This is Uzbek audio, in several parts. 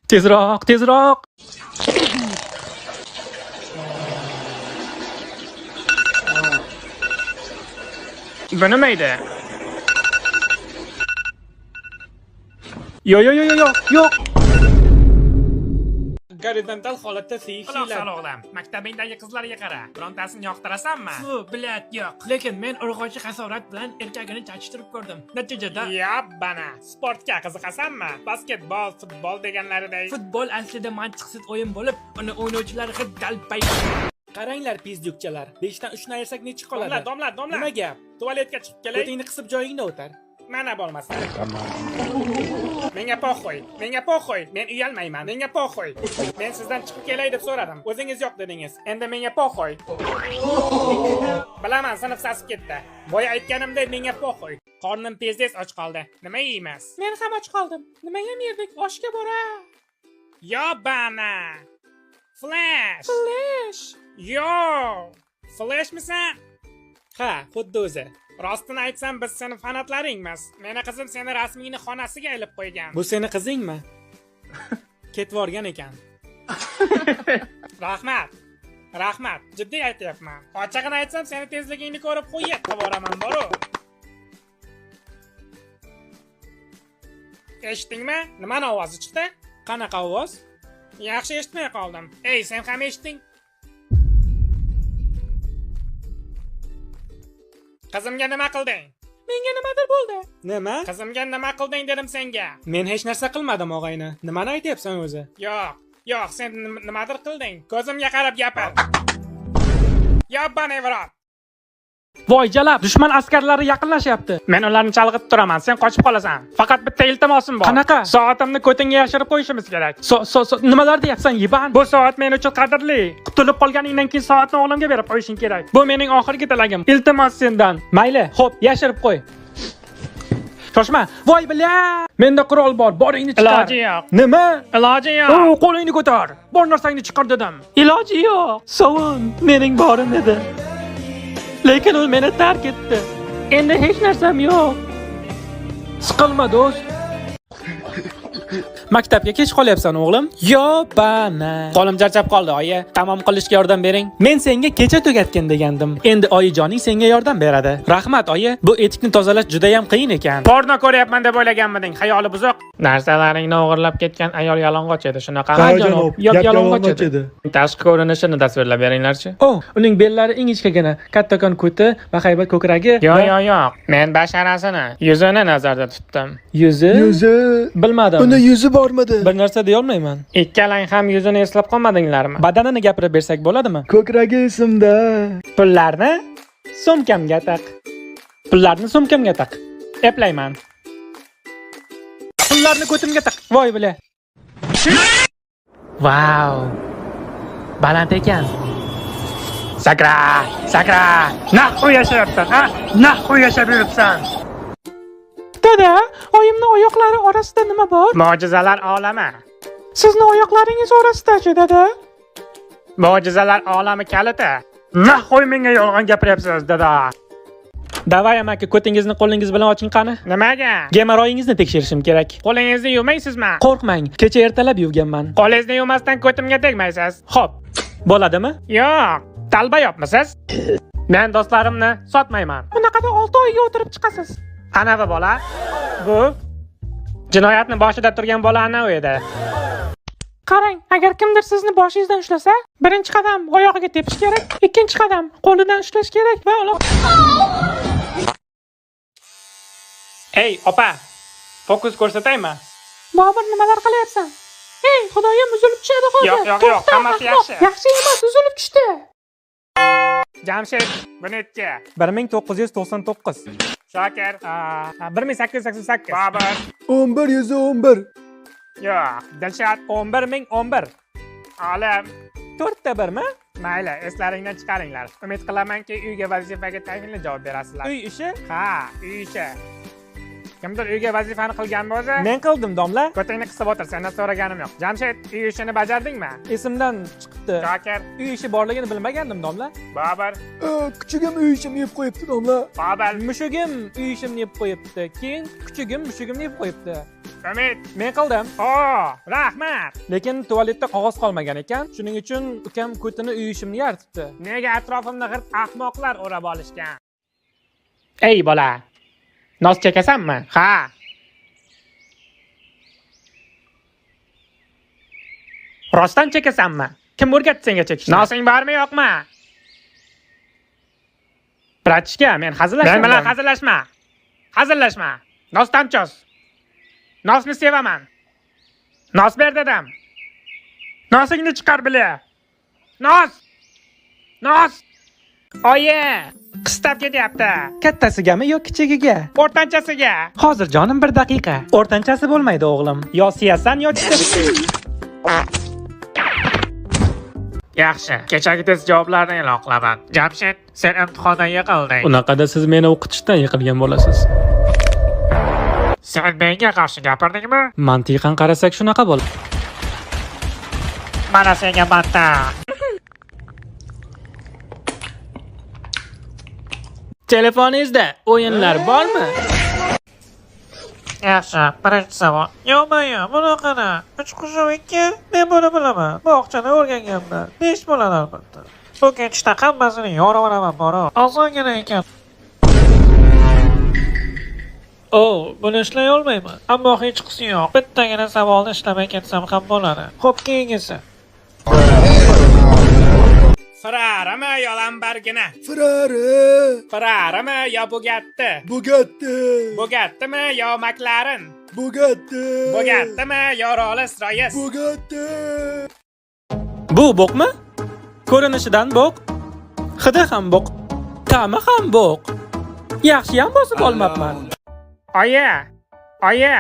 Tezroq, tezroq. Bu nima edi? Yo'q. Gorizontal holatda siyishinglar. Quloq o'g'lim, maktabingdagi qizlarga qara. Birontasini yoqtirasanmi? Fu, bilat yo'q. Lekin men urg'ochi hasorat bilan erkagini chachishtirib ko'rdim. Natijada Bana, sportga qiziqasanmi? Basketbol, futbol deganlariday. futbol aslida mantiqsiz o'yin bo'lib, uni o'ynovchilarga dalpay. Qaranglar pizdukchalar. 5 dan 3 ni ayirsak necha qoladi? Domla. Nima gap? Tualetga chiqib kelay. Ko'tingni qisib joyingda o'tar. Mana bo'lmasa. Menga po'xo'y. Men uyalmayman. Menga po'xo'y. Men sizdan chiqib kelay deb so'radim. O'zingiz yo'q dedingiz. Endi menga po'xo'y. Bilaman, sinf sasib ketdi. Boya aytganimdek menga po'xo'y. Qornim tezdes och qoldi. Nima yeymiz? Men ham och qoldim. Nima yem yerdik? Oshga bora. Bana. Flash. Yo. Flashmisan? Ha, xuddi o'zi. Rostini aytsam, biz seni fanatlaringmiz. Meni qizim seni rasmiyni xonasiga ilib qo'ygan. Bu seni qizingmi? Ketib o'rgan ekan. Rahmat. Jiddiy aytyapman. Ochig'ini aytsam, seni tezligingni ko'rib qo'yib boraman, boru. Eshitdingmi? Nimani ovozi chiqdi? Qanaqa ovoz? Yaxshi eshitmay qoldim. Ey, sen ham eshitding? Qizimga nima qilding? Menga nimadir bo'ldi. Nima? Qizimga nima qilding dedim senga. Men hech narsa qilmadim, og'ayni. Nimani aytyapsan o'zi? Yo'q, sen nimadir qilding. Ko'zimga qarab gapir. Bana vrot. Voy jalab, dushman askarlari yaqinlashyapti. Men ularni chalg'itib turaman, sen qochib qolasan. Faqat bitta iltimosim bor. Qanaqa? Soatimni ko'tingga yashirib qo'yishimiz kerak. Nimalar deyapsan, Yiban? Bu soat men uchun qadrli. Qutulib qolganingdan keyin soatni o'g'limga berib qo'yishing kerak. Bu mening oxirgi tilagim. Iltimos sendan. Mayli, xo'p, yashirib qo'y. Shoshma. Voy bila! Menda qurol bor, boringni chiqar. Iloji yo'q. Nima? Iloji yo'q. Qo'lingni ko'tar. Bor narsangni chiqar dedim. Iloji yo'q. Sovun, mening borim edi. Lekin u meni tark etdi. Endi hech narsam yo'q. Siqilma do'st. Maktabga kech qolyapsan o'g'lim? Bana. Qo'lim charchab qoldi, oyi. Tamom qilishga yordam bering. Men senga kecha tugatgan degandim. Endi oyijoning senga yordam beradi. Rahmat, oyi. Bu etikni tozalash juda ham qiyin ekan. Porno ko'ryapman deb o'ylaganmiding? Xayoli buzuq. Narsalaringni o'g'irlab ketgan ayol yalang'och edi, shunaqami? Ha, janob. Yo'q, yalang'och edi. Tashqi ko'rinishini tasvirlab beringlarchi. Uning bellari ingichkagina, kattakon ko'ti va haybat ko'kragi. Yo'q. Men basharasini, yuzini nazarda tutdim. Yuzi? Bilmadim. Uni yuzi bormidi? Bir narsa deya olmayman. Ikkalang ham yuzini eslab qolmadinglarmi? Badanini gapirib bersak bo'ladimi? Ko'kragi esimda. Pullarni sumkamga taq. Eplayman. Pullarni ko'timga taq. Voy bila. Wow. Baland ekan. Sakra. Nahqu yashayapsan, ha? Nahqu yashab yuribsan. Dada, oyimning oyoqlari orasida nima bor? Mo'jizalar olami. Sizni oyoqlaringiz orasida-chi, dada? Mo'jizalar olami kaliti. Nahqu menga yolg'on gapiryapsiz, dada. Davay amaki, ko'tingizni qo'lingiz bilan oching qani. Nimaga? Gemoroyingizni tekshirishim kerak. Qo'lingizni yuvmaysizmi? Qo'rqmang, kecha ertalab yuvganman. Qo'lingizni yuvmasdan ko'timga tegmaysiz. Xo'p, bo'ladimi? Yo'q. Talba yopmisiz? Men do'stlarimni sotmayman. Bunaqada 6 oyga o'tirib chiqasiz. Qanaqa bola? Bu jinoyatni boshida turgan bola ana u edi. Qarang, agar kimdir sizni boshingizdan ushlasa, birinchi qadam oyog'iga tepish kerak, ikkinchi qadam qo'lidan ushlash kerak va uloq. Ey, opa. Fokus ko'rsataymi? Bobur, nimalar qilyapsan? Ey, xudoyim, uzilib tushadi hozir. Yo'q, hammasi yaxshi. Yaxshi emas, uzilib tushdi. Jamshid, bu necha? 1999. Shokir, 1888. Bobur. 1111. Yo'q, Dilshod 11011. Olim. 4 ta birmi? Mayli, eslaringdan chiqaringlar. Umid qilamanki, uyga vazifaga tayinli javob berasizlar. Uy ishi? Ha, uy ishi. Kimdir uyga vazifani qilganmi o'zi? Men qildim, domla. Ko'tingni qisib o'tir, sendan so'raganim yo'q. Jamshid, uy ishini bajardingmi? Esimdan chiqibdi. Shokir, Uy ishi borligini bilmagandim, domla. Bobur, Kuchugim uy ishimni yeb qo'yibdi domla. Qobil, Mushugim uy ishimni yeb qo'yibdi. Keyin kuchugim mushugimni yeb qo'yibdi. Umid. Men qildim. Rahmat. Lekin tualetda qog'oz qolmagan ekan. Shuning uchun ukam ko'tini uy ishimni yaritibdi. Nega atrofimni g'irt ahmoqlar o'rab olishgan? Ey bola, nos chekasanmi? Ha. Rostdan chekasanmi? Kim o'rgatdi senga chekishni? Nosing bormi yo'qmi? Bratishka, men hazillashdim. Men bilan hazillashma. Hazillashma. Nosdan chos. Nosni sevaman. Nos ber dedim. Nosingni chiqar bile. Nos. Oyi, qistab ketyapti. Kattasigami yo kichigiga? O'rtanchasiga. Hozir jonim 1 daqiqa. O'rtanchasi bo'lmaydi o'g'lim. Yo siyasan yo Yaxshi, kechagi test javoblarini e'lon qilaman. Jamshid, sen imtihondan yiqilding. Unaqada siz meni o'qitishdan yiqilgan bo'lasiz. Sen menga qarshi gapirdingmi? Mantiqan qarasak shunaqa bo'ladi. Mana senga batta. Telefoningizda o'yinlar bormi? Yaxshi, birinchi savol. Yo'q-yo'q, bunaqana. 3 qushov 2, men buni bilaman. Bog'chani o'rganganman. 5 bo'ladi albatta. Bu ketishda hammasini yoraveraman bora. Osongina ekan. Buni eslay olmayman. Ammo hech qisi yo'q. Bittagina savolni ishlamay ketsam ham bo'ladi. Xo'p, keyingisi. Ferrarimi yo Lamborghini? Ferrarimi yo Bugatti? Bugattimi yo McLaren? Bugattimi yo Rolls-Royce? Bu bo'qmi? Ko'rinishidan bo'q. Hidi ham bo'q. Ta'mi ham bo'q. Yaxshi ham bosib olmabman. Aya. Ayo.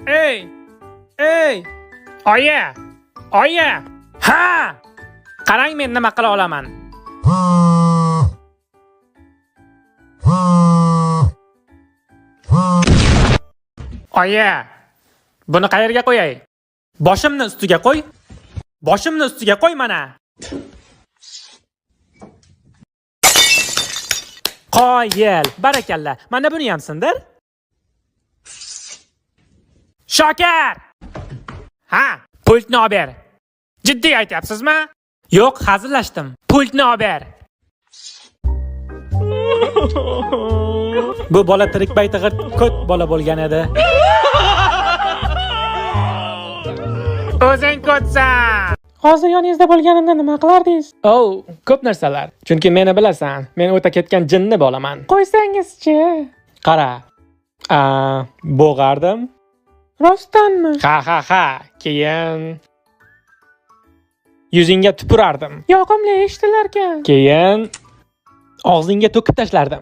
Ey. Oya. Ha! Qarang men nima qila olaman. Oya. Buni qayerga qo'yay? Boshimni ustiga qo'y mana. Qoyil. Barakalla. Mana buni ham sindir. Shokir! Ha, pultni olib ber. Jiddiy aytyapsizmi? Yo'q, hazillashdim. Pultni olib ber. Bu bola tirik payti g'irt ko't bola bo'lgan edi. O'zing ko'tsan. Hozir yoningizda bo'lganimda nima qilardingiz? Ko'p narsalar. Chunki meni bilasan. Men o'ta ketgan jinni bo'laman. Qo'ysangizchi. Qara. Bo'g'ardim. Rostdanmi? Ha. Keyin yuzingga tupurardim. Yoqimli eshitilarkan. Keyin og'zingga to'kib tashlardim.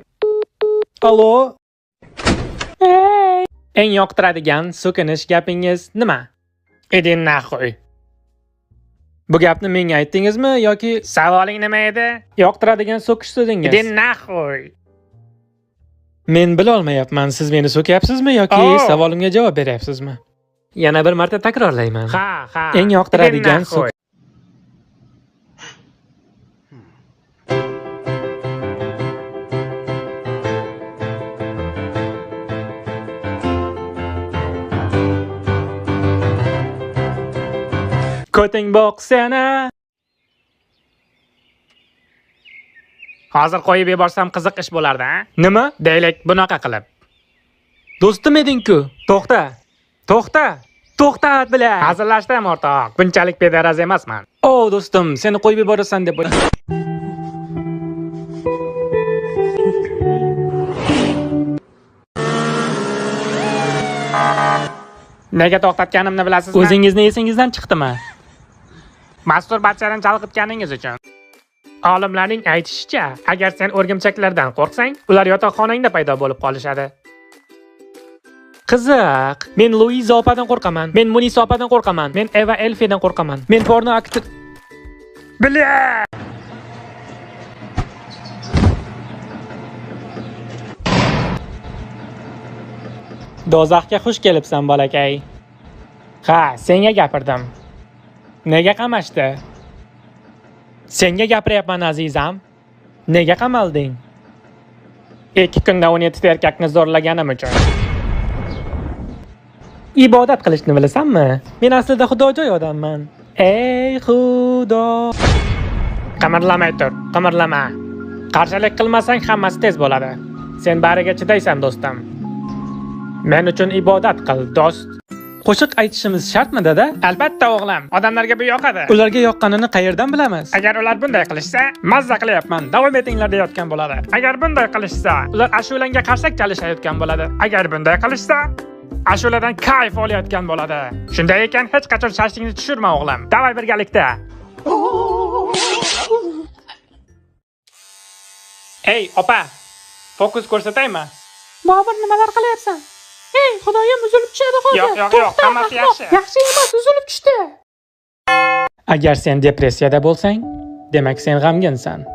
Allo. Ey, Eng yoqtiradigan so'kinish gapingiz nima? idin naxoy. Bu gapni menga aytdingizmi yoki Savoling nima edi? yoqtiradigan so'kish so'zingiz? Idin naxoy. Men bila olmayapman. Siz meni so'kyapsizmi yoki savolimga javob beryapsizmi? Yana bir marta takrorlayman. Ha. Eng yoqtiradigan so'k. Ko'ting boqsana. Hozir qo'yib yuborsam qiziq ish bo'lardi, ha? Nima? Deylik bunaqa qilib. Do'stim eding-ku. To'xta bilan. Hazillashdim o'rtoq. Bunchalik bedaraz emasman. Do'stim, seni qo'yib yuborasan deb o'yladim. Nega to'xtatganimni bilasizmi? O'zingizni esingizdan chiqdimi? Masturbatsiyani chalg'itganingiz uchun. Olimlarning aytishicha, agar sen o'rgimchaklardan qo'rqsang, ular yotoqxonangda paydo bo'lib qolishadi. Qiziq. Men Luiza opadan qo'rqaman. Men Munisa opadan qo'rqaman. Men Eva Elfidan qo'rqaman. Men porno aktyor. Bilya! Do'zaxga xush kelibsan, bolakay. Ha, senga gapirdim. Nega qamashdi? Senga gapiryapman, azizam. Nega qamalding? 2 kunda 17 ta erkakni zo'rlaganim uchun. Ibodat qilishni bilasanmi? Men aslida xudojo'y odamman. Ey Xudo. Qimirlamay tur, qimirlama. Qarshilik qilmasang hammasi tez bo'ladi. Sen bariga chidaysan, do'stim. Men uchun ibodat qil, do'st. Qo'shiq aytishimiz shartmi, dada? Albatta o'g'lim, odamlarga bu yoqadi. Ularga yoqqanini qayerdan bilamiz? Agar ular bunday qilishsa, mazza qilyapman, davom etinglar deyotgan bo'ladi. Agar bunday qilishsa, ular ashulanga qarsak chalishayotgan bo'ladi. Agar bunday qilishsa, ashuladan kayf olayotgan bo'ladi. Shunday ekan, hech qachon shashtingni tushirma o'g'lim. Davay birgalikda. Ey, opa. Fokus ko'rsataymi? Bobur nimalar qilyapsan? Ey, xudoyim uzilib tushadi hozir. Yo'q, hammasi yaxshi. Yaxshi emas, uzilib tushdi. Agar sen depressiyada bo'lsang, demak sen g'amginsan.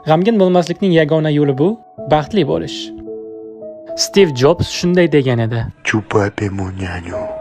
G'amgin bo'lmaslikning yagona yo'li bu baxtli bo'lish. Stiv Jobs shunday degan edi. Chupate moñaño.